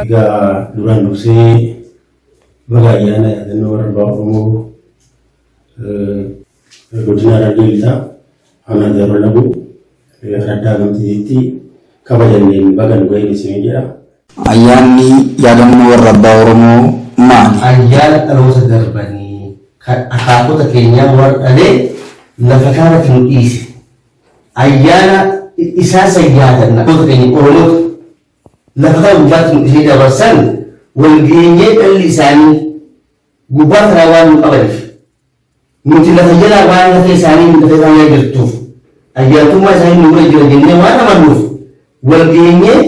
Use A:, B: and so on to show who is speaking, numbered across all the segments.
A: Egaa duraan dursee baga ayyaana yaadannoo warra Oromoo godina Harargee Lixaa aanaa Daaroo Lagoo Raddaa Gamtiitti kabajanneen baga nu ga'een isinii jedha.
B: Ayyaanni yaadannoo warra Abbaa Oromoo maali?
C: Ayyaana dhaloota darbanii akaakota keenyaa warra dhalee lafa kanatti nu dhiise. Ayyaana isaa sayyaadannaa dhaloota keenya Oromoota lafa kana gubbaatti nu dhiisee dabarsan walgeenyee dhalli isaanii gubbaa kanaa waan nu qabaniif nuti lafa jalaa waan lafa isaanii lafa isaanii jirtuuf ayyaantummaa isaanii nu bira jira jennee waan amannuuf walgeenyee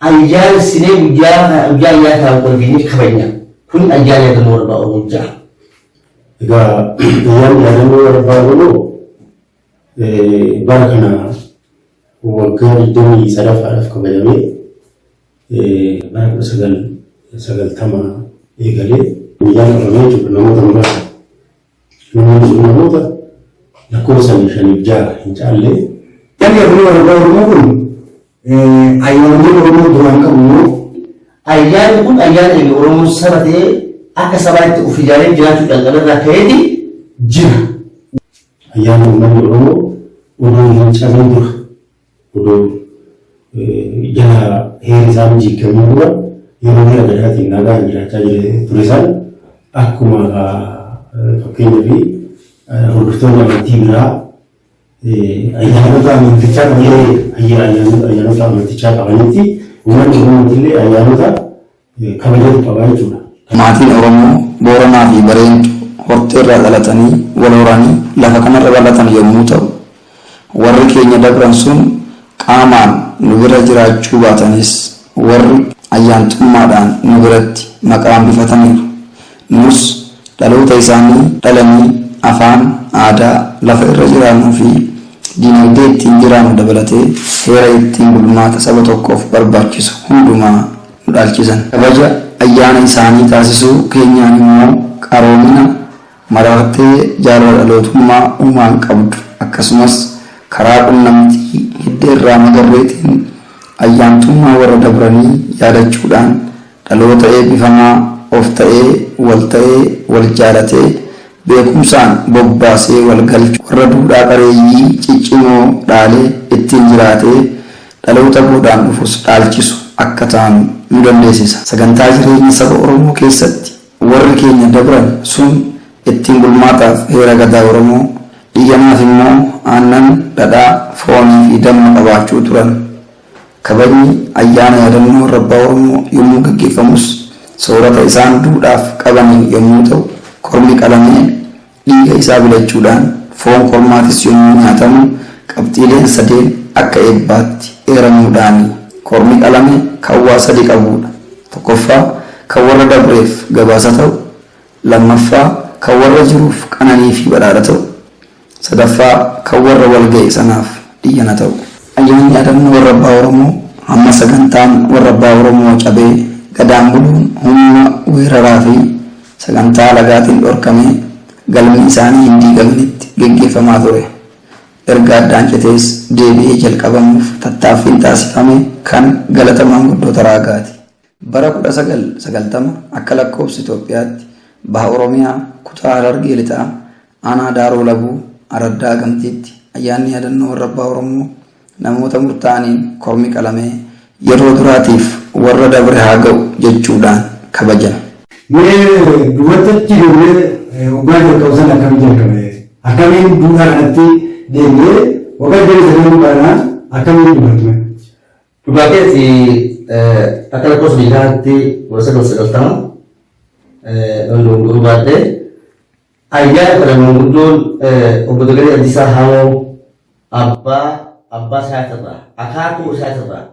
C: ayyaana sinee guyyaa ayyaana kana walgeenyee kabajna. Kun ayyaana yaadannoo warra Abbaa Oromoo jira.
A: Egaa ayyaanni yaadannoo warra Abbaa Oromoo bara kana waggaa 23ffaadhaaf kabajamee bara 1990 eegalee guyyaan qabamee jiru namoota muraasa. Namoota lakkoofsa 5-6 hin caalle.
D: Ayyaanni yaadannoo warra Abbaa Oromoo kun ayyaanni Oromoo duraan qabu
C: ayyaanni kun ayyaana Oromoo saba ta'ee akka sabaatti of ijaaree jiraachuudhaan qabarraa ka'eeti jira.
A: Ayyaana uummanni Oromoo odoo hin cabin dura odoo jala heera isaan jiigamuu dura yeroo heera gadaatiin nagaan jiraachaa ture isaan akkuma fakkeenyaaf hordoftoonni amantii biraa ayyaanota amantichaa qabanitti uummanni Oromoo illee ayyaanota kabajatu qabaa jechuudha.
B: Maatiin Oromoo Booranaa fi Bareentu hortee irraa dhalatanii wal horanii lafa kanarra bal'atan yommuu ta'u, warri keenya dabran sun qaamaan nu bira jiraachuu baatanis warri ayyaantummaadhaan nu biratti maqaa bifataniiru. Nus dhaloota isaanii dhalanii afaan, aadaa, lafa irra jiraannuu fi diinagdee ittiin jiraannu dabalatee heera ittiin bulmaata saba tokkoof barbaachisu hundumaa nu dhaalchisan. Kabaja ayyaana isaanii taasisuu keenyaan immoo qaroomina marartee jaalala dhalootummaa uumaan qabdu akkasumas karaa qunnamtii hidda irraa magarreetiin ayyaantummaa warra dabranii yaadachuudhaan dhaloota eebbifamaa of ta'ee, wal jaalatee beekumsaan bobbaasee wal galchu warra duudhaa qareeyyii ciccimoo dhaalee ittiin jiraatee dhaloota boodaan dhufus dhaalchisu akka taanu nu dandeessisa. Sagantaa jireenya saba Oromoo keessatti warri keenya dabran sun ittiin bulmaataaf heera gadaa Oromoo, dhiiganaaf immoo aannan, dhadhaa, foonii fi damma qabaachuu turan. Kabajni ayyaana yaadannoo warra Abbaa Oromoo yommuu gaggeeffamus soorata isaan duudhaaf qabaniin yommuu ta'u, kormi qalamee dhiiga isaa bilachuudhaan foon kormaatis yommuu nyaatamu qabxiileen sadeen akka eebbaatti eeramuudhaani. Kormi qalamee kan waa sadi qabudha. Tokkoffaa kan warra dabreef gabaasa ta'u, lammaffaa kan warra jiruuf qananii fi badhaadha ta'u, sadaffaa kan warra walga'e sanaaf dhiyyana ta'u. Ayyaanni yaadannoo warra Abbaa Oromoo hamma sagantaan warra Abbaa Oromoo cabee gadaan buluun humna weeraraa fi sagantaa lagaatiin dhorkamee galmi isaanii hin diigamnetti geggeeffamaa ture. Erga addaan citees deebi'ee jalqabamuuf tattaaffiin taasifame kan galata maanguddoota raagaati. Bara 1990 akka lakkoofsa Itoophiyaatti baha Oromiyaa kutaa Harargee Lixaa aanaa Daaroo Lagoo Raddaa Gamtiitti ayyaanni yaadannoo warra Abbaa Oromoo namoota murtaa'aniin kormi qalamee yeroo duraatiif warra dabre haa ga'u jechuudhaan kabajama.
D: Dubartatti deemee waggaa jalqabsan akkamiin jalqabe? Akkamiin duudhaa kanatti deemee waggaa jalqabsan duudhaa akkamiin dubartume?
C: Dhugaatii akka lakkoofsa biyyaatti gosa 90 dhugaatee ayyaana kana manguddoon obbo Dagalee Addisaa Hamoo abbaa isaatirraa akaakuu isaatirraa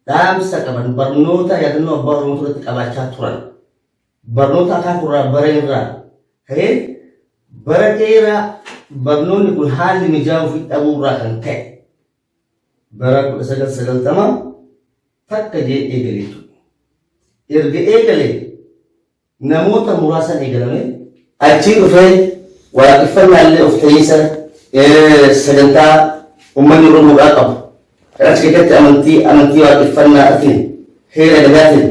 C: dhaamsa qaban barnoota yaadannoo Abbaa Oromoo irratti qabaachaa turan. Barnoota akaakuurraa bareenirraa ka'ee bara dheeraa barnoonni kun haalli mijaa'uu fi dhabuurraa kan ka'e bara 1990 takka jee eegale jechuudha. Erga eegalee namoota muraasan eegalame achii dhufee waaqeffannaallee of ta'iisa sagantaa uummanni Oromoodhaa qabu. Achi keessatti amantii waaqeffannaatiin heera gadaatiin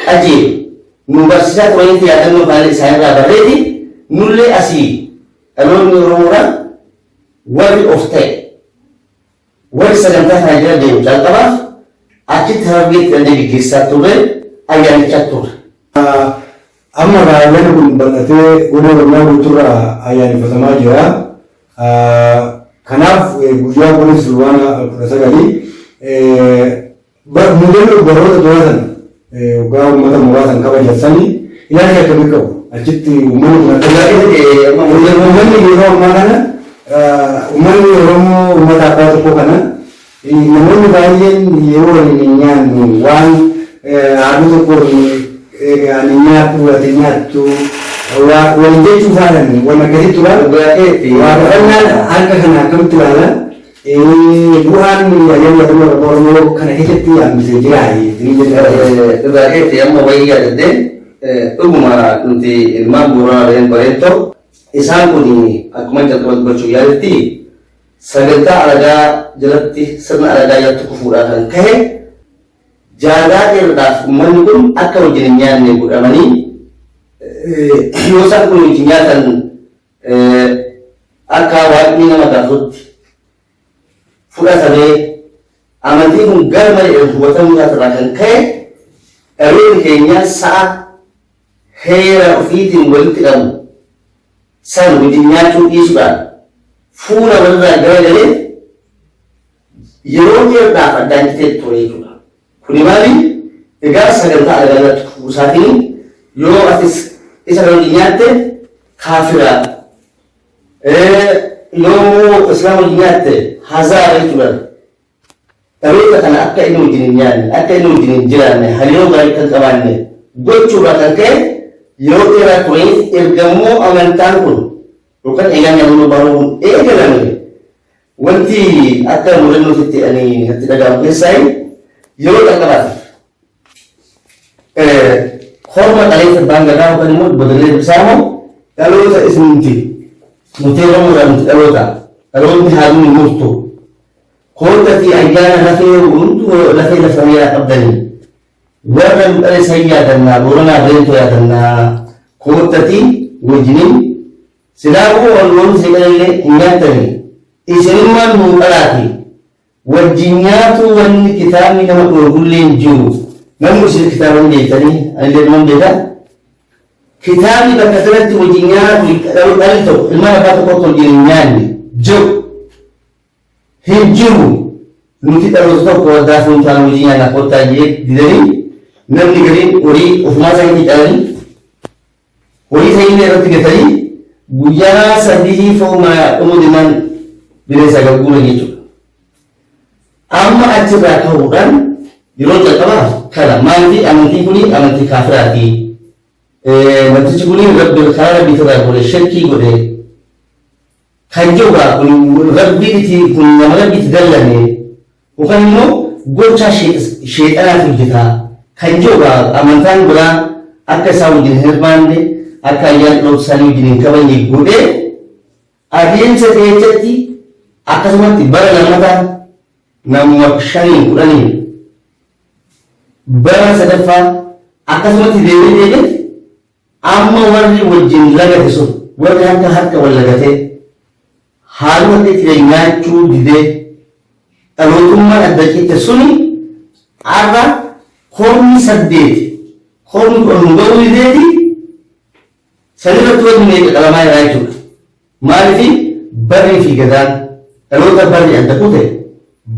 C: qajeelu nu barsiisaa turanitti yaadannoo baala isaanirraa barreeti nullee asii dhaloonni Oromoodhaa warri of ta'e warri sagantaa kana jala deemu jalqabaaf achitti harargeetti dhandee gaggeessaa turre ayyaanichaa turre.
D: Amma baay'een kun bal'atee godina Oromiyaa guutuurraa ayyaaneffatamaa jira. Kanaaf guyyaa kunis fulbaana 19 muuxannoo baroota duratan waggaa uummata muraasan kabajatanii ilaalcha akkamii qabu achitti uummanni kun akka uummanni yeroo ammaa kana uummanni Oromoo uummata abbaa tokkoo kana namoonni baay'een yeroo waliin nyaannu waan haaduu tokko ani nyaattu ati nyaattu waliin jechuu faalan waan akkasii turan waaqeffannaan harka kana akkamitti ilaala bu'aan ayyaana Oromoo kana keessatti hambisee jira
C: dhugaatii amma wayii yaadaddee dhuguma nuti ilmaan Booranaa Bareentoo isaan kun akkuma jalqaba dubbachuu yaadatti sagantaa alagaa jalatti sirna alagaa jalatti kufuudhaa kan ka'e jaagaa dheeraadhaaf uummanni kun akka wajjin hin nyaanne godhamanii yoo isaan kun wajjin nyaatan akka waaqni nama gaafatutti fudhatamee amantiin kun gara malee hubatamuu irraa kan ka'e dhaloonni keenya sa'a heera ofiitiin walitti qabu san wajjin nyaachuu dhiisuudhaan fuula walirraa gara galee yeroo dheeraadhaaf addaan citee ture jechuudha. Kuni maali? Egaa sagantaa alagaa kuusaatiin yoo atis isa wajjin nyaatte kaafira yoo islaama wajjin nyaatte hazaara jechuudha. Dhaloota kana akka inni wajjin hin nyaanne akka inni wajjin hin jiraanne hariiroo gaarii kan qabaanne gochuudhaa kan ka'e yeroo dheeraa tureef ergamuu amantaan kun yookaan eegaan yaadannoo baruun eegalame wanti akka mudannootti ani natti dhaga'amu keessaa yeroo jalqabaatiif horma dhaleessa baangadaa yookaan immoo bodalee bisaamoo dhaloota isinti nuti Oromoodhaan nuti dhalootni haaluun murtu kootatti ayyaana lafee hunduu lafee lafameeraa qabdanii warra dhaleessa yaadannaa Booranaa Bareentoo yaadannaa kootatti wajjiniin silaafuu walloon seeqalee hin nyaattanii isinimmaan muuqalaati wajjin nyaatu wanni kitaabni nama dhorgulleen jiru namni isin kitaaban beektanii anillee nama beekaa kitaabni bakka sanatti wajjin nyaatu dhalli tokko ilmaan abbaa tokko wajjin hin nyaanne jiru hin jiru nuti dhaloota tokko waddaa fuuntaan wajjin nyaanna kottaa jee didanii namni gariin horii ofumaa isaanii dhalanii horii isaanii irratti gatanii guyyaa sadii fooma dhumuu diman bineensa gagguura jechuudha. Amma achirraa ka'uudhaan yeroo jalqabaaf kana maaliif amantiin kuni amantii kaafiraati. Namtichi kuni karaa rabbii irraa godhe shirkii godhe kan jiruudha kun rabbiiti kun nama rabbiiti dallane yookaan immoo gochaa sheexanaaf hojjeta kan jiruudha amantaan biraa akka isaa wajjin hirmaanne akka ayyaana dhaloota isaanii wajjin hin kabajne godhee adeemsa keessatti akkasumatti bara lammataa nama 5-10 bara sadaffaa akkasumatti deemee amma warri wajjin lagate sun warri harka wal lagatee haaluma itti nyaachuu didee dhalootummaan adda citte suni arra kormi 8 kormi 10 ga'uu dideeti sanirratti wajjin meeqa qalamaa irraa jechuudha. Maaliif barrii fi gadaan dhaloota barri adda kute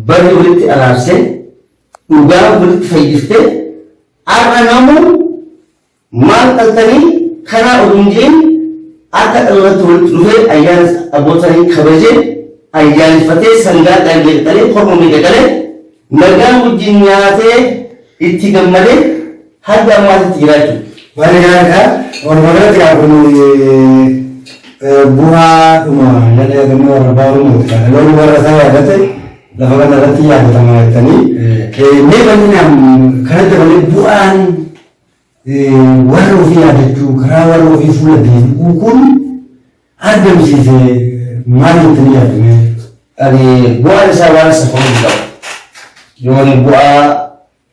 C: barri walitti araarsee dhugaa walitti fayyiftee arra namu maal dhaltanii karaa oduun akka dhalootatti walitti dhufee ayyaana abbootanii kabajee ayyaaneffatee sangaa qalee korma miidhagalee nagaan wajjin nyaatee itti gammadee hanga ammaatitti jiraachuu.
D: Baay'ee gaariidha. Walumagalatti bu'aa dhuma yaadannoo warra Baarumooti kana loon warra isaa yaadate lafa kanarratti yaadatamaa jettanii mee bal'inaan kanatti malee bu'aan warra ofii yaadachuu karaa warra ofii fuula deebi'uu kun argamsiise maal jettanii yaadame?
C: Bu'aan isaa waan safamu qabu. Yoon bu'aa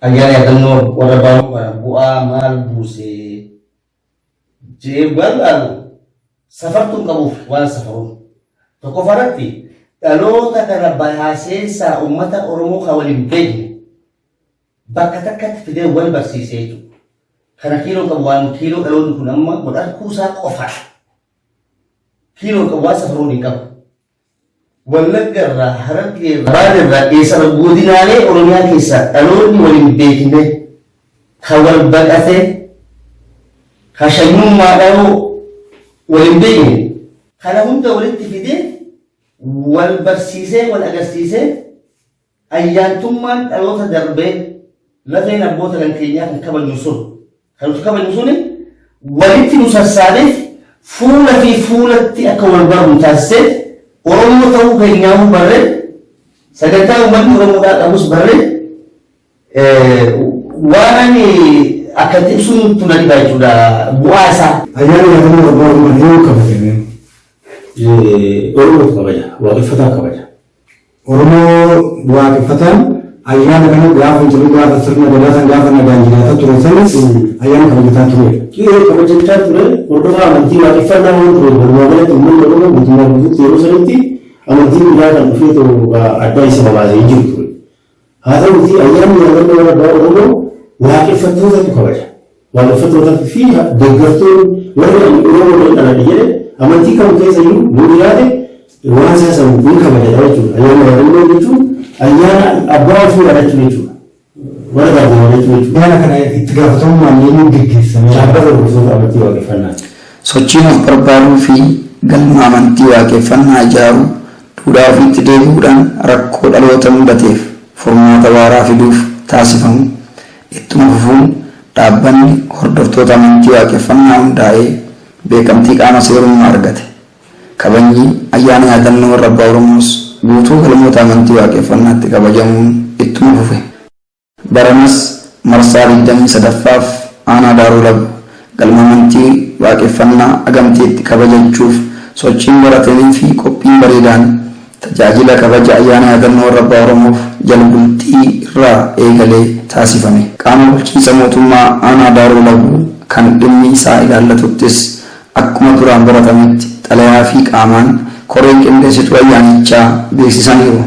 C: ayyaana yaadannoo warra baanu kana bu'aa maal buusee jee bal'aanu safartuun qabuuf waan safaruun tokko faratti dhaloota kana baaseensaa uummata Oromoo kan waliin beekne bakka takkatti fidee wal barsiisee jechuudha. Kana kiiloo qabu waan kiiloo dhaloonni kun amma godhan kuusaa qofa. Kiiloo qabu waan safaruun hin qabu. Wallagga irraa Harargee irraa Baale irraa eessa godinaalee Oromiyaa keessaa dhaloonni waliin beekne kan wal baqate kan shanyummaadhaan waliin beekne kana hunda walitti fidee wal barsiisee wal agarsiisee ayyaantummaan dhaloota darbee lafeen abboota kan keenyaa kan kabaju sun kan nuti kabaju suni walitti nu sassaabeef fuula fi fuulatti akka wal barnu taasisee Oromoo ta'uu keenyaa barree sagantaa uummanni Oromoodhaa qabus barree waan akka ibsuun tuna dhibaa jechuudha bu'aa isaa.
D: Ayyaana yaadannoo Abbaa Oromoo yoo kabajame.
A: Oromoo kabaja, waaqeffataa kabaja.
D: Oromoo waaqeffataan ayyaana kana gaafa jiru gaafa sirna gadaasan gaafa nagaan jiraata ture sanis ayyaana kabajataa ture.
A: Yeroo kabajachaa ture hordofaa amantii waaqeffannaa waan ture walumaa galatti uummanni Oromoo guutummaa guutuutti yeroo sanitti amantiin biraa kan dhufee adda isa babaasee jiru ture. Haa ta'uuti ayyaanni yaadannoo Abbaa Oromoo waaqeffattootatu kabaja. Waaqeffattootaa fi deeggartoonni warri Oromoo dhaladhe jedhe amantii kam keessa iyyuu nuti yaade waan isaa san ni kabajata jechuudha. Ayyaana yaadannoo jechuun ayyaana abbaa ofii yaadachuu jechuudha. Warra baay'ee yaadachuu jechuudha.
D: Ayyaana kana itti gaafatamummaan eenyuun gaggeessame?
A: Dhaabbata hordoftoota amantii waaqeffannaa.
B: Sochiin of barbaaduu fi galma amantii waaqeffannaa ijaaruu duudhaa ofiitti deebi'uudhaan rakkoo dhaloota mudateef furmaata waaraa fiduuf taasifamu ittuma fufuun dhaabbanni hordoftoota amantii waaqeffannaa hundaa'ee beekamtii qaama seerummaa argate. Kabajni ayyaana yaadannoo warra Abbaa Oromoos guutuu galmoota amantii waaqeffannaatti kabajamuun ittuma fufe. Baranas marsaa 23ffaaf aanaa Daaroo Labu galma amantii waaqeffannaa agamteetti kabajachuuf sochiin baratanii fi qophiin bareedaan tajaajila kabaja ayyaana yaadannoo warra Abbaa Oromoof jalbultii irraa eegalee taasifame. Qaama bulchiinsa mootummaa aanaa Daaroo Labu kan dhimmi isaa ilaallatuttis akkuma duraan baratametti xalayaa fi qaamaan koreen qindeessituu ayyaanichaa beeksisaniiru.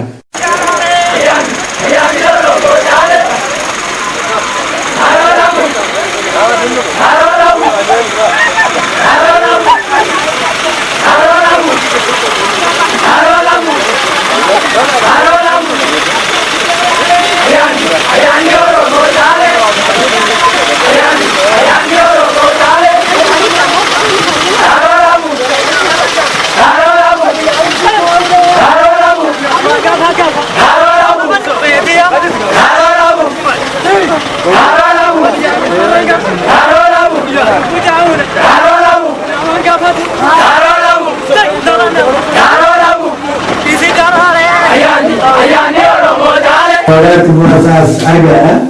D: Walaupun merasa harga,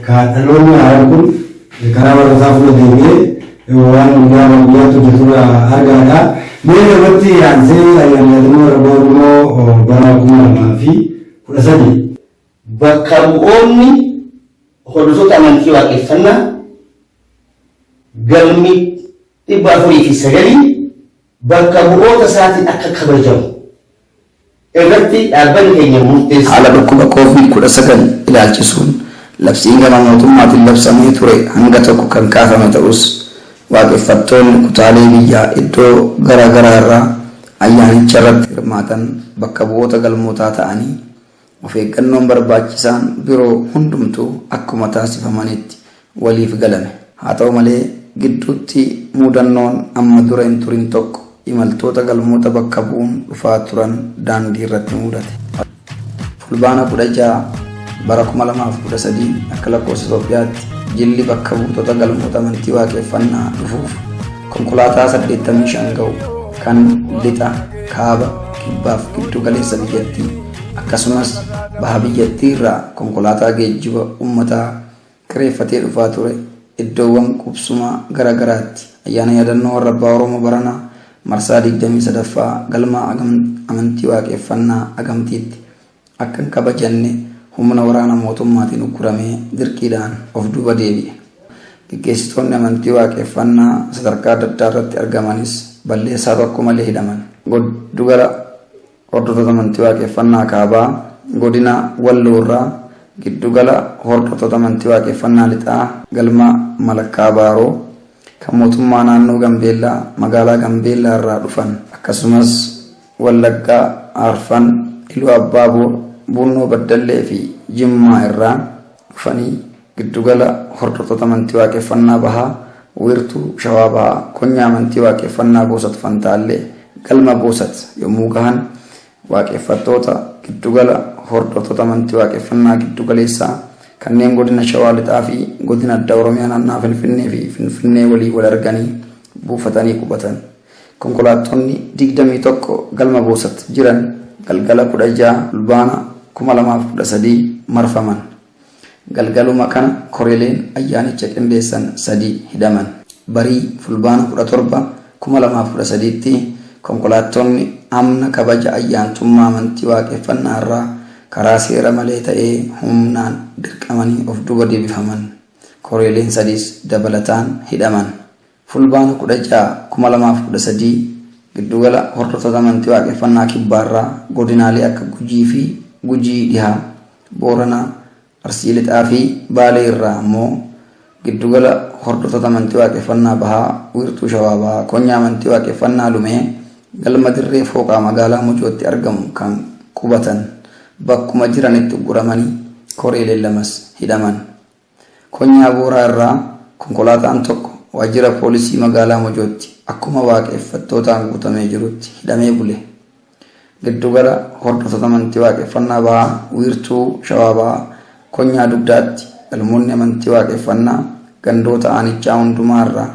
D: dhaloonni haaraan kun karaa warrasaa fuudhatee waan guyyaa tujuh hargaadha. Mee irratti aansee ayyaana yaadannoo Abbaa Oromoo bara 2013
C: bakka bu'oonni hordoftoota amantii waaqeffannaa galmi 409 bakka bu'oota isaatiin akka kabajamu irratti dhaabbanni keenya murteessa.
B: Haala dhukkuba COVID-19 ilaalchisuun labsiin gama mootummaatiin labsamee ture hanga tokko kan kaafame ta'us waaqeffattoonni kutaalee biyyaa iddoo garaa garaa irraa ayyaanicha irratti hirmaatan bakka bu'oota galmootaa ta'anii of eeggannoon barbaachisaan biroo hundumtuu akkuma taasifamanitti waliif galame. Haa ta'u malee gidduutti muudannoon amma dura hin turin tokko imaltoota galmoota bakka bu'uun dhufaa turan daandii irratti mudate. Fulbaana 16 bara 2013 akka lakkoofsa Itoophiyaatti jilli bakka buutota galmoota amantii waaqeffannaa dhufuuf konkolaataa 85 ga'u kan lixa, kaaba, kibbaaf giddu galeessa biyyattii akkasumas baha biyyattii irraa konkolaataa geejjiba uummataa kireeffatee dhufaa ture iddoowwan qubsumaa garaa garaatti ayyaana yaadannoo warra Abbaa Oromoo Baranaa marsaa 23ffaa galma amantii waaqeffannaa agamtiitti akka hin kabajanne humna waraana mootummaatiin ukkuramee dirqiidhaan of duuba deebi'e. Gaggeessitoonni amantii waaqeffannaa sadarkaa adda addaa irratti argamanis balleessaa tokko malee hidhaman. Giddugala hordoftoota amantii waaqeffannaa kaabaa godina Walloorraa giddugala hordoftoota amantii waaqeffannaa lixaa galma Malakkaa Baaroo kan mootummaa naannoo Gambeellaa magaalaa Gambeellaa irraa dhufan akkasumas Wallaggaa Arfan Iluu Abbaa Bunnoo Baddallee fi Jimmaa irraa dhufanii giddugala hordoftoota amantii waaqeffannaa bahaa wiirtuu Shawaa Bahaa konyaa amantii waaqeffannaa Boosat Fantaallee galma Boosat yommuu gahan waaqeffattoota giddugala hordoftoota amantii waaqeffannaa giddugaleessaa kanneen godina Shawaa Lixaa fi godina addaa Oromiyaa naannoo Finfinnee fi Finfinnee walii wal arganii buufatanii qubatan. Konkolaattonni 21 galma Boosat jiran galgala 16 fulbaana 2013 marfaman. Galgaluma kana koreeleen ayyaanicha qindeessan 3 hidhaman. Barii fulbaana 17 2013tti konkolaattonni amna kabaja ayyaantummaa amantii waaqeffannaa irraa karaa seera malee ta'ee humnaan dirqamanii of duuba deebifaman. Koreeleen 3 dabalataan hidhaman. Fulbaana 16 2013 giddugala hordoftoota amantii waaqeffannaa kibbaarraa godinaalee akka Gujii fi Gujii Dhihaa, Booranaa, Arsii Lixaa fi Baalee irraa immoo giddugala hordoftoota amantii waaqeffannaa bahaa wiirtuu Shawaa Bahaa konyaa amantii waaqeffannaa Lumee galma dirree fooqaa magaalaa Mojootti argamu kan qubatan bakkuma jiranitti guramanii koreeleen 2 hidhaman. Konyaa Booraa irraa konkolaataan tokko waajjira poolisii magaalaa Mojootti akkuma waaqeffattootaan guutamee jirutti hidhamee bule. Giddugala hordoftoota amantii waaqeffannaa bahaa wiirtuu Shawaa Bahaa konyaa Dugdaatti galmoonni amantii waaqeffannaa gandoota aanichaa hundumaa irraa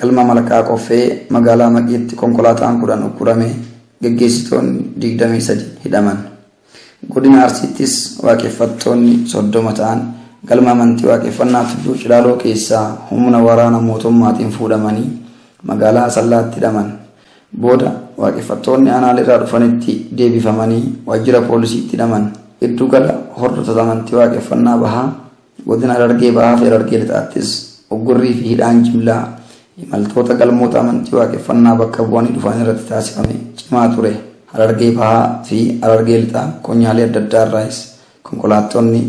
B: galma Malkaa Qoffee magaalaa Maqiitti konkolaataan 10 ukkuramee gaggeessitoonni 23 hidhaman. Godina Arsiittis waaqeffattoonni 30 ta'an galma amantii waaqeffannaa Tulluu Cilaaloo keessaa humna waraana mootummaatiin fuudhamanii magaalaa Asallaatti hidhaman. Booda waaqeffattoonni aanaalee dhufanitti deebifamanii waajjira poolisiitti hidhaman. Giddugala hordoftoota amantii waaqeffannaa bahaa godina Harargee Bahaa fi Harargee Lixaattis uggurrii fi hidhaan jimlaa imaltoota galmoota amantii waaqeffannaa bakka bu'anii dhufan irratti taasifame cimaa ture. Harargee Bahaa fi Harargee Lixaa konyaalee adda addaa irraas konkolaattonni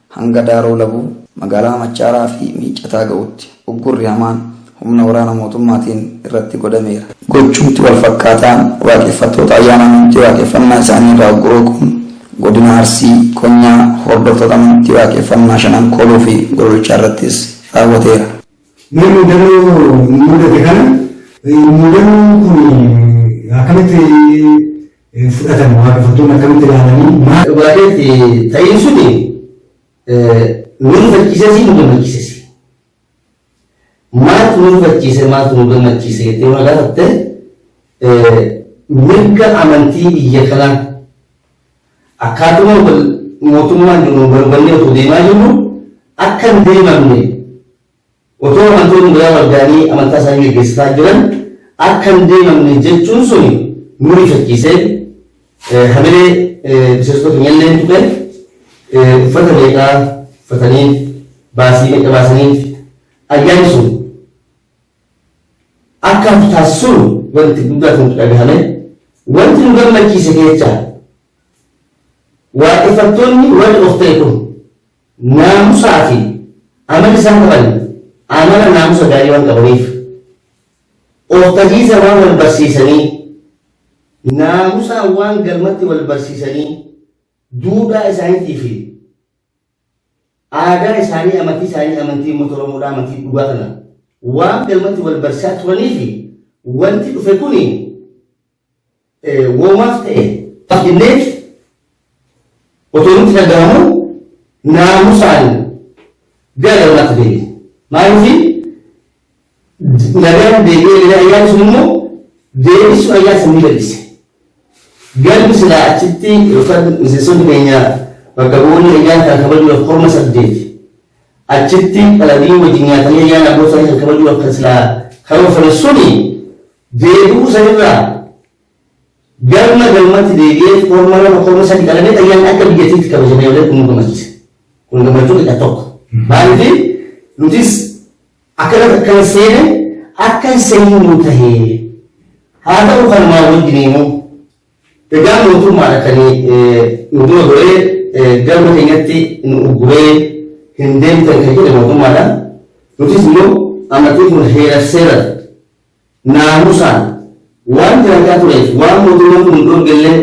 B: hanga Daaroo Labuu magaalaa Machaaraa fi Miicataa ga'utti uggurri hamaan humna waraana mootummaatiin irratti godhameera. Gochumti wal fakkaataan waaqeffattoota ayyaana amantii waaqeffannaa isaanii irraa ugguroo kun godina Arsii konyaa hordoftoota amantii waaqeffannaa Shanan Kooloo fi Gololchaa irrattis raawwateera.
D: Mee mudannoo mudate kana mudannoon kun akkamitti fudhatamu waaqeffattoonni akkamitti ilaalanii
C: baay'ee ta'in suni nu fakkiisee nu gammachiise. Maaltu nu fakkiise maaltu nu gammachiise jettee waan gaafatte mirga amantii biyya kanaa akkaatuma mootummaan jiru balballee otoo deemaa jirru akka hin deemamne otoo amantoonni biraa walga'anii amantaa isaanii gaggeessaa jiran akka hin deemamne jechuun suni nu fakkiisee hamilee biseensota keenyallee tuqe uffata meeqaa uffatanii baasii meeqa baasanii ayyaanni sun akka taasisuun wanti guddaa kan dhagahame wanti nu gammachiise keessaa waaqeffattoonni warri of ta'e kun naamusaa fi amala isaan qaban amala naamusa gaarii waan qabaniif of tajiisa waan wal barsiisanii naamusaa waan galmatti wal barsiisanii duudhaa isaaniitii fi aadaa isaanii amantii uummata Oromoodhaa amantii dhugaa kana waan galmatti wal barsiisaa turanii fi wanti dhufe kuni woomaaf ta'e jenneef otoo nuti dhagahamu naamusaan gara galmaatti deebiin. Maaliif nagaan deebi'ee ayyaanni sun immoo deebisuu ayyaana san ni bal'ise. Galmi silaa achitti yookaan miseensonni keenya bakka bu'oonni ayyaana kan kabajuudhaaf korma 8 achitti qalanii wajjin nyaatanii ayyaana abbootii isaanii kan kabajuudhaaf kan silaa karoorfame suni deebi'uu sanirraa galmatti deebi'ee korma lama korma sadi qalamee ayyaanni akka biyyattiitti kabajamee olee kun gammachiise. Kun gammachuu xiqqaa tokko. Maaliif nutis akka lafa kan seene akka hin seenuu tahee haa ta'u kanumaa wajjiniinuu egaa mootummaadha kan nu dura goree galma keenyatti nu ugguree hin deemtan kan jedhe mootummaadha. Nutis immoo amantii kun heera seera naamusaan waan jiraachaa tureef waan mootummaan kun dhorgellee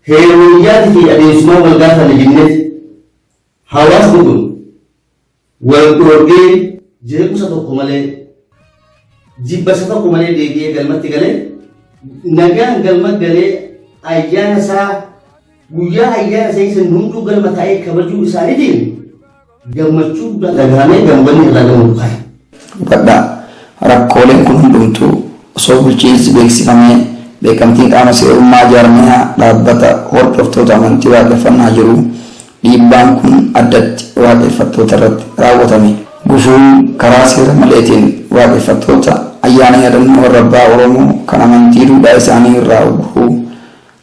C: heerumiyyaati fi adeemsumaa wal gaafanne jenneef hawaasni kun wal dhorgee jeequmsa tokko malee jibbasa tokko malee deebi'ee galmatti galee nagaan galma galee ayyaana isaa guyyaa ayyaana isaa isa hunduu galma taa'ee kabajuu isaaniitiin gammachuu guddaa dhagahamee gambanni irraa gammadu kaa'e.
B: Hubadhaa rakkooleen kun hundumtuu osoo bulchiinsi beeksifamee beekamtiin qaama seerummaa jaarmiyaa dhaabbata hordoftoota amantii waaqeffannaa jiru dhiibbaan kun addatti waaqeffattoota irratti raawwatame. Gufuun karaa seera maleetiin waaqeffattoota ayyaana yaadannoo warra abbaa Oromoo kan amantii duudhaa isaanii irraa ugguruu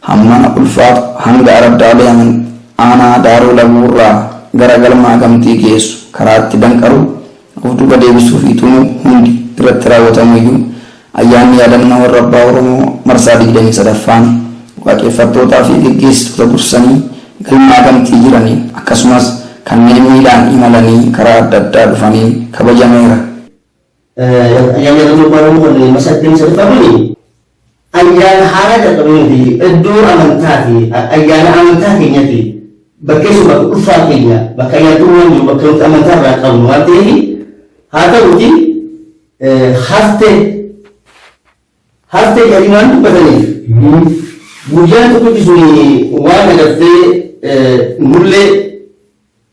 B: hammana ulfaatu hanga araddaalee aanaa daaroo labuu irraa gara galmaa gamtii geessu karaatti danqaru of duuba deebisuu fi tumuu hundi irratti raawwatamu iyyuu ayyaanni yaadannoo warra abbaa Oromoo marsaa 23ffaan waaqeffattootaa fi geggeessitoota dursanii galmaa gamtii jiraniin akkasumas kanneen miilaan imalanii karaa adda addaa dhufaniin kabajameera.
C: Ayyaana yaadannoo abbaa Oromoo kan marsaa 23ffaan ayyaana haaraa jalqabuuti iddoo amantaa fi ayyaana amantaa keenyatti bakkeessuma ulfaa keenya bakka ayyaantummaan jiru bakka nuti amantaa irraa qabnu waan ta'eef haa ta'uuti haftee jedhanii waan dubbataniif guyyaan tokkotti suni waan agartee nullee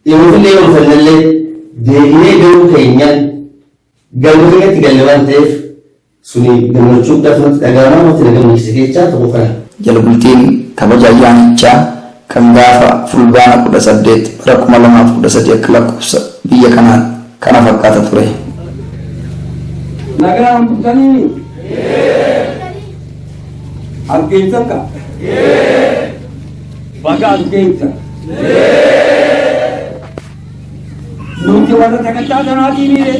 C: dhiyoofillee oolfannallee deebinee garuu keenyaan galma keenyatti galle waan ta'eef suni gammachuu guddaatu dhagahamaa wanti na gammachiise jechaa tokko kana.
B: Jala bultiin kabaja ayyaanichaa kan gaafa fulbaana 18 bara 2013 akka lakkoofsa biyya kanaan kana fakkaata ture.
E: Nagaan bultanii argeessa ka baga argeessa nuti warra sagantaa sanaatii miire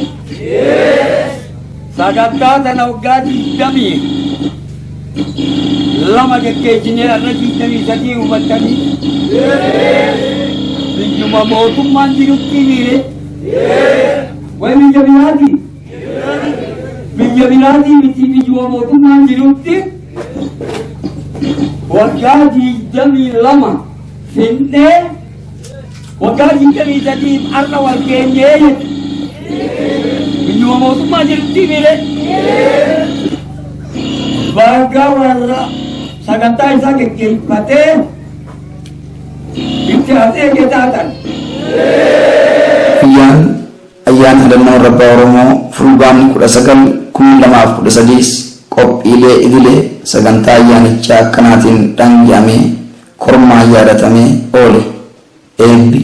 E: sagantaa sana waggaa 20 lama geggeessinee irra 23 hubattanii biyyuma mootummaan jirutti miire way biyya biraati biyya biraati miti biyyuma mootummaan jirutti waggaa 22 finnee waggaa 23 har'a wal geenyee biyyuma mootummaa jirutti miire baga warra sagantaa isaa geggeeffatee itti haasee geetaatan.
B: Ayyaana yaadannoo warra abbaa Oromoo fulbaanni 19/2013 qophiilee idilee sagantaa ayyaanichaa akkanaatiin dhangi'amee kormaan yaadatamee oole. Eebbi,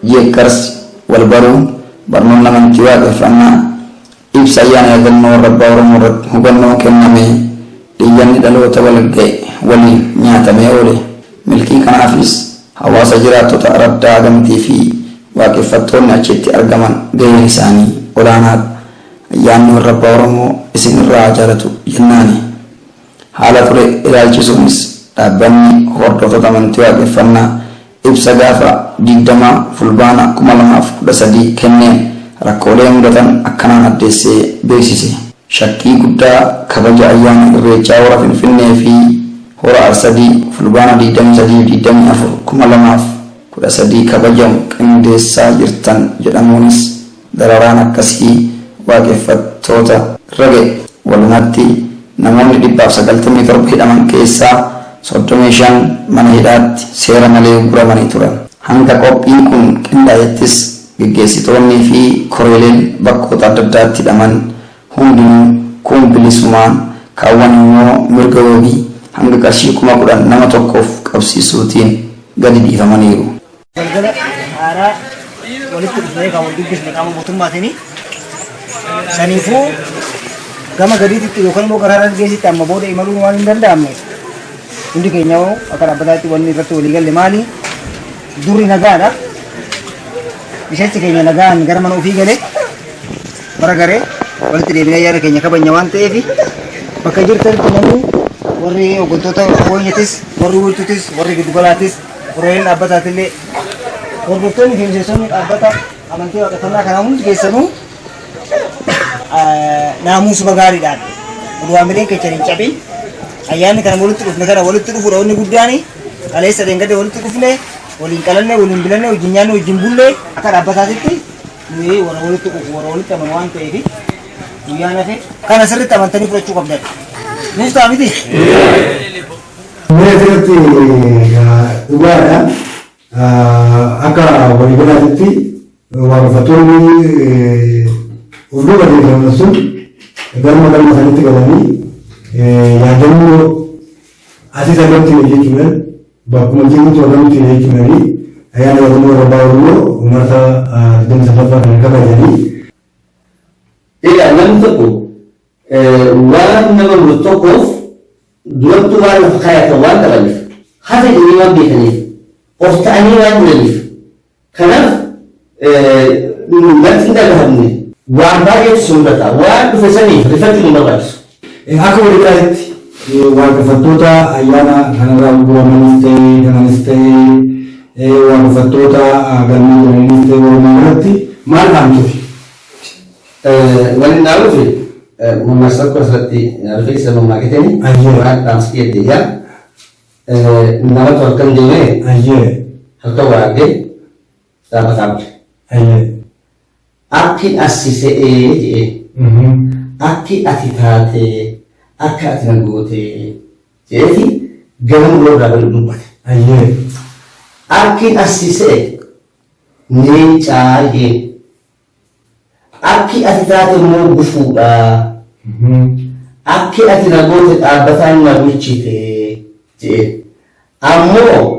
B: jeeqarsi, walbaruun, barnoonni amantii waaqeffannaa, ibsa ayyaana yaadannoo warra abbaa Oromoo irratti hubannoo kennamee iyyanni dhaloota wal ga'e waliin nyaatamee oole. Milkii kanaafis hawaasa jiraattota araddaa gamtii fi waaqeffattoonni achitti argaman gaheen isaanii olaanaadha. Ayyaanni warra abbaa Oromoo isin irraa jaalatu jennaani. Haala ture ilaalchisuunis dhaabbanni hordoftoota amantii waaqeffannaa ibsa gaafa 20 fulbaana 2013 kenneen rakkoolee mudatan akkanaan addeessee beeksise. Shakkii guddaa kabaja ayyaana irreechaa hora Finfinnee fi hora Arsadii fulbaana 23-24/2013 kabajamu qindeessaa jirtan jedhamuunis dararaan akkasii waaqeffattoota irra ga'e. Walumatti namoonni 197 hidhaman keessaa 35 mana hidhaatti seera malee guramanii turan. Hanga qophiin kun qindaa'ettis geggeessitoonnii fi koreeleen bakkoota adda addaatti hidhaman hundinuu kun bilisumaan kaawwan immoo mirga wabii hanga qarshii 10,000 nama tokkoof qabsiisuutiin gadi dhiifamaniiru.
F: Galgala haaraa walitti dhufee kan wal dubbisne qaama mootummaatiin saniifuu gama gadiitti yookaan immoo gara harargeessitti amma booda imaluun waan hin danda'amne hundi keenya hoo akka dhaabbataatti wanni irratti walii galle maali? Durri nagaadha. Miseensi keenya nagaan gara mana ofii galee bara garee walitti deebinee ayyaana keenya kabajna waan ta'eef bakka jirtanitti namni warri hooggantoota Wonyatis, warri Wultutis, warri Giddugalaatis, warreen dhaabbataatillee hordoftoonni fi miseensonni dhaabbata amantii waaqeffannaa kanaa hundi keessanuu naamusa gaariidhaan waamileen keenya hin cabin ayyaanni kana walitti dhufne kana walitti dhufuudha wanni guddaan kaleessa deengade walitti dhufne waliin qalanne waliin bilanne wajjin nyaanne wajjin bullee akka dhaabbataatitti nuyi warra walitti dhufu warra walitti amanu waan ta'eef guyyaa nafe kana sirriitti amantanii fudhachuu qabdan. Nuus ta'a miti?
D: Mee asirratti dhugaadha. Akka waliigalaatti waaqeffattoonni of duuba deebi'an sun galma isaaniitti galanii yaadannoo asii irratti jechuudhaan bakkuma jirutti walitti jechuudhaan ayyaana yaadannoo roobaa Oromoo uummata 29ffaa kan kabajanii.
C: Namni tokko waan nama murtu tokkoof duratti waan lafa kaayatan waan qabaniif hafa jedhanii waan beekaniif of ta'anii waan jiraniif kanaaf natti hin dhagahamne waan baay'eetu si mudata waan dhufe saniif rifachuu hin barbaachisu.
D: Akka waliigalaatti waaqeffattoota ayyaana kanarraa gurguramanis ta'ee kananis ta'ee waaqeffattoota galmee jiraniis ta'ee walumaa galatti maal dhaamtuufi?
C: Wanni dhaabuufi masakko asirratti rifeensa mammaa kitanii waan dhaamsi dhiyeeddeeyyaa namatu halkan deemee halkan waraabdee dhaabataabde. Akki asii se'ee jedhee akki ati taatee akka ati nan gootee jedheeti ganama loorraa bari dubbate. Akki asii se'e leencaa jedhee akki ati taate immoo gufuudha. Akki ati na goote dhaabbataan na bulchite jedhee ammoo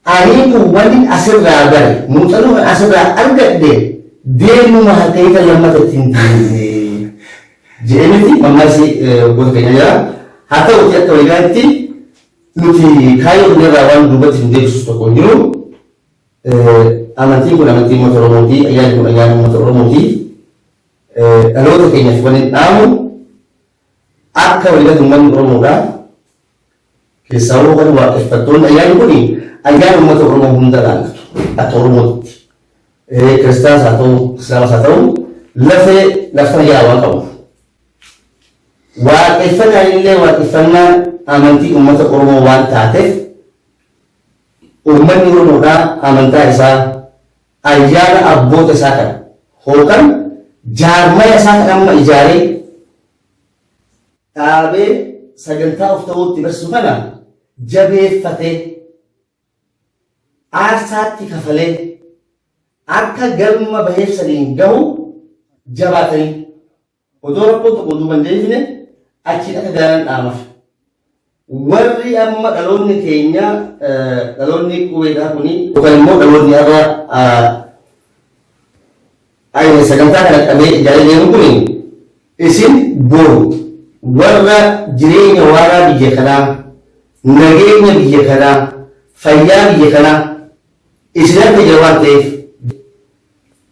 C: ani kun wanni asirraa bare muuxannoo asirraa argadhe deemuma harkayita lammata ittiin deemne jedhaniiti mammaasii gosa keenya jira. Haa ta'uti akka waliigalaatti nuti kaayyoo hundarraa waan duubatti hin deebisu tokko hin jiru. Amantiin kun amantii uummata Oromooti, ayyaanni kun ayyaana uummata Oromooti. Dhaloota keenyaaf wanni dhaamu akka waliigalatti uummanni Oromoodha. Keessaa kan waaqeffattoonni ayyaanni kun ayyaana uummata Oromoo hunda laallatu akka Oromootti. Kiristaanas haa ta'u, Islaamas haa ta'u, lafee laftana jalaa waan qabu. Waaqeffannaan illee waaqeffannaa amantii uummata Oromoo waan taateef uummanni Oromoodhaa amantaa isaa ayyaana abboota isaa kana hookan jaarmaya isaa kan amma ijaaree dhaabee sagantaa of ta'uutti barsiisu kana jabeeffatee aarsaatti kafalee akka galma baheef saniin gahu jabaatanii odoo rakkoo tokko duuban deebine achiin akka gaaraan dhaamaaf. Warri amma dhaloonni keenya dhaloonni qubeedhaa kuni yookaan immoo dhaloonni har'a sagantaa kana qabee ijaaree deemu kun isin boru warra jireenya waaraa biyya kanaa nageenya biyya kanaa fayyaa biyya kanaa isin akka jira waan ta'eef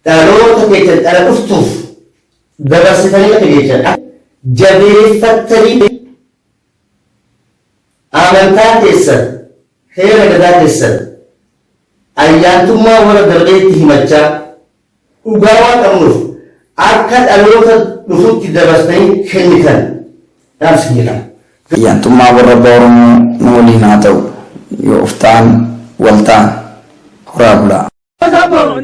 C: dhaloota keessan dhala dhuftuuf dabarsitanii akka jechan jabeeffattanii amantaa keessan heera gadaa keessan ayyaantummaa warra darbeetti himachaa dhugaa waan qabnuuf akka dhaloota dhufutti dabarsitanii kennitan dhaamsi biyya kana.
B: Ayyaantummaa warra Oromoo nu waliin haa ta'u yoo of ta'an wal ta'an horaa bulaa.
E: Oromoo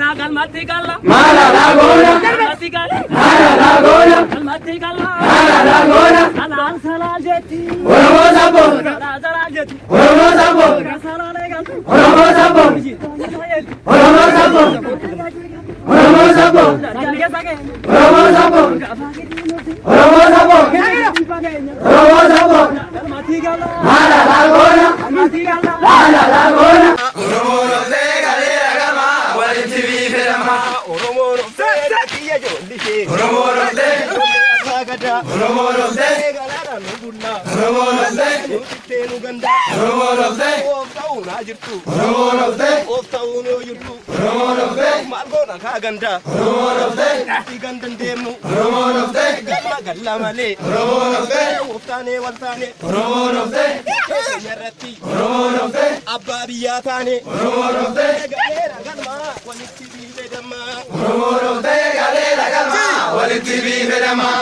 G: Ofteenu ganda. Oromoon oftee. Ofta'uun haa jirtu. Oromoon oftee. Ofta'uun yoo jirtu. Oromoon oftee. Maal goona kaa ganda. Oromoon oftee. Ati gandan deemnu. Oromoon oftee. Galla galla malee. Oromoon oftee. Oftaanee wal taane. Oromoon oftee. Keenya irratti. Oromoon oftee. Abbaa biyyaa taane. Oromoon oftee. Galeera galmaa walitti biifee dammaa. Oromoon oftee. Galeera galmaa walitti biifee dammaa.